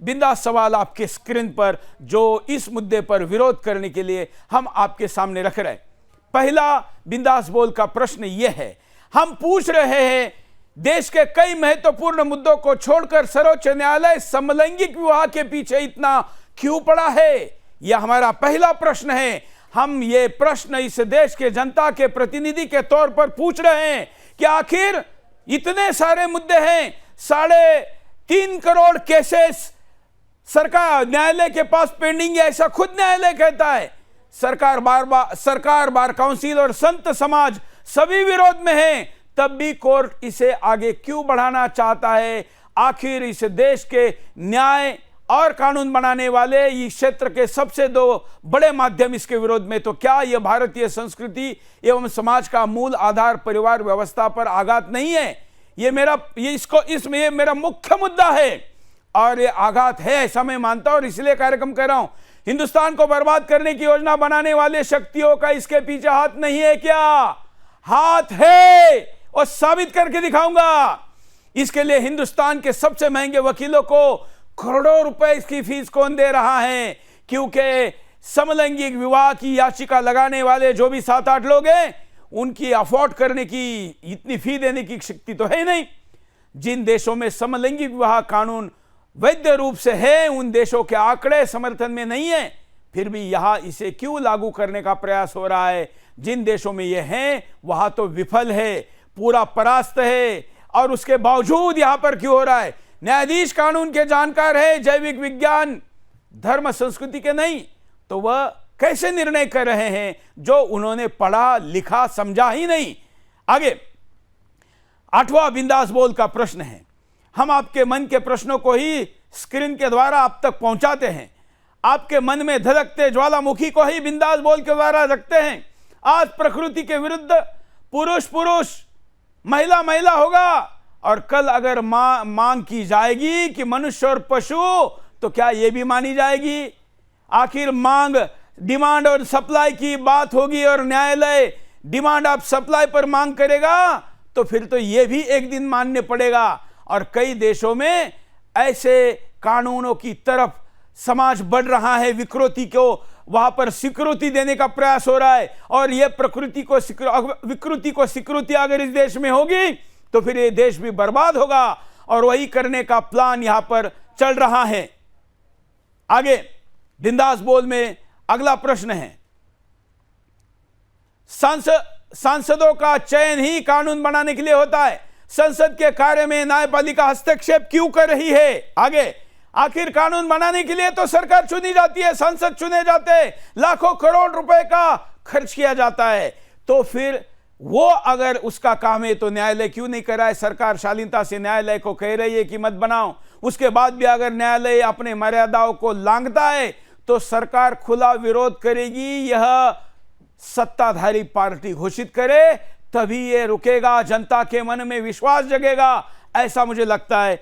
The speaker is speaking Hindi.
बिंदास सवाल आपके स्क्रीन पर जो इस मुद्दे पर विरोध करने के लिए हम आपके सामने रख रहे हैं। पहला बिंदास बोल का प्रश्न यह है, हम पूछ रहे हैं देश के कई महत्वपूर्ण मुद्दों को छोड़कर सर्वोच्च न्यायालय समलैंगिक विवाह के पीछे इतना क्यों पड़ा है? यह हमारा पहला प्रश्न है। हम ये प्रश्न इस देश के जनता के प्रतिनिधि के तौर पर पूछ रहे हैं कि आखिर इतने सारे मुद्दे हैं, 3.5 करोड़ केसेस सरकार न्यायालय के पास पेंडिंग है, ऐसा खुद न्यायालय कहता है। सरकार बार काउंसिल और संत समाज सभी विरोध में हैं, तब भी कोर्ट इसे आगे क्यों बढ़ाना चाहता है? आखिर इस देश के न्याय और कानून बनाने वाले इस क्षेत्र के सबसे 2 बड़े माध्यम इसके विरोध में, तो क्या यह भारतीय संस्कृति एवं समाज का मूल आधार परिवार व्यवस्था पर आघात नहीं है? ये मेरा मुख्य मुद्दा है और ये आघात है, ऐसा मैं मानता हूं और इसलिए कार्यक्रम कर रहा हूं। हिंदुस्तान को बर्बाद करने की योजना बनाने वाले शक्तियों का इसके पीछे हाथ नहीं है क्या? हाथ है और साबित करके दिखाऊंगा। इसके लिए हिंदुस्तान के सबसे महंगे वकीलों को करोड़ों रुपए इसकी फीस कौन दे रहा है? क्योंकि समलैंगिक विवाह की याचिका लगाने वाले जो भी 7-8 लोग हैं, उनकी अफोर्ड करने की इतनी फी देने की शक्ति तो है नहीं। जिन देशों में समलैंगिक विवाह कानून वैध रूप से है, उन देशों के आंकड़े समर्थन में नहीं है, फिर भी यहां इसे क्यों लागू करने का प्रयास हो रहा है? जिन देशों में यह है वहां तो विफल है, पूरा परास्त है, और उसके बावजूद यहां पर क्यों हो रहा है? न्यायाधीश कानून के जानकार है, जैविक विज्ञान धर्म संस्कृति के नहीं, तो वह कैसे निर्णय कर रहे हैं जो उन्होंने पढ़ा लिखा समझा ही नहीं? आगे 8वां बिंदास बोल का प्रश्न है। हम आपके मन के प्रश्नों को ही स्क्रीन के द्वारा आप तक पहुंचाते हैं, आपके मन में धड़कते ज्वालामुखी को ही बिंदास बोल के द्वारा रखते हैं। आज प्रकृति के विरुद्ध पुरुष पुरुष महिला महिला होगा, और कल अगर मांग की जाएगी कि मनुष्य और पशु, तो क्या यह भी मानी जाएगी? आखिर मांग, डिमांड और सप्लाई की बात होगी और न्यायालय डिमांड ऑफ सप्लाई पर मांग करेगा, तो फिर तो यह भी एक दिन मानने पड़ेगा। और कई देशों में ऐसे कानूनों की तरफ समाज बढ़ रहा है, विकृति को वहां पर स्वीकृति देने का प्रयास हो रहा है, और यह विकृति को स्वीकृति अगर इस देश में होगी तो फिर यह देश भी बर्बाद होगा, और वही करने का प्लान यहां पर चल रहा है। आगे बिंदास बोल में अगला प्रश्न है, सांसदों का चयन ही कानून बनाने के लिए होता है, संसद के कार्य में न्यायपालिका हस्तक्षेप क्यों कर रही है? आगे आखिर कानून बनाने के लिए तो सरकार चुनी जाती है, संसद चुने जाते हैं, लाखों करोड़ रुपए का खर्च किया जाता है, तो फिर वो अगर उसका काम है तो न्यायालय क्यों नहीं कराए? सरकार शालीनता से न्यायालय को कह रही है कि मत बनाओ, उसके बाद भी अगर न्यायालय अपने मर्यादाओं को लांघता है तो सरकार खुला विरोध करेगी। यह सत्ताधारी पार्टी घोषित करे तभी ये रुकेगा, जनता के मन में विश्वास जगेगा, ऐसा मुझे लगता है।